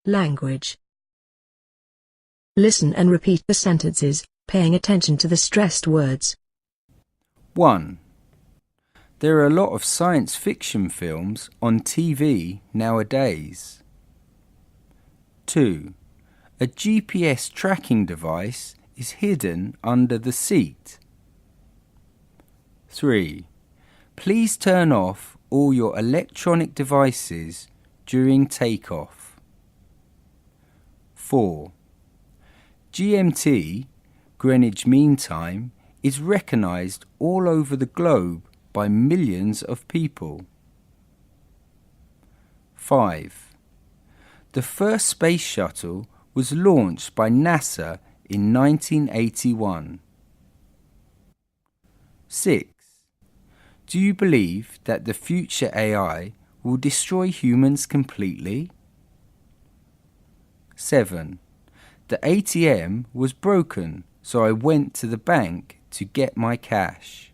Language. Listen and repeat the sentences, paying attention to the stressed words. 1. There are a lot of science fiction films on TV nowadays. 2. A GPS tracking device is hidden under the seat. 3. Please turn off all your electronic devices during takeoff. 4. GMT, Greenwich Mean Time, is recognized all over the globe by millions of people. 5. The first space shuttle was launched by NASA in 1981. 6. Do you believe that the future AI will destroy humans completely? 7. The ATM was broken, so I went to the bank to get my cash.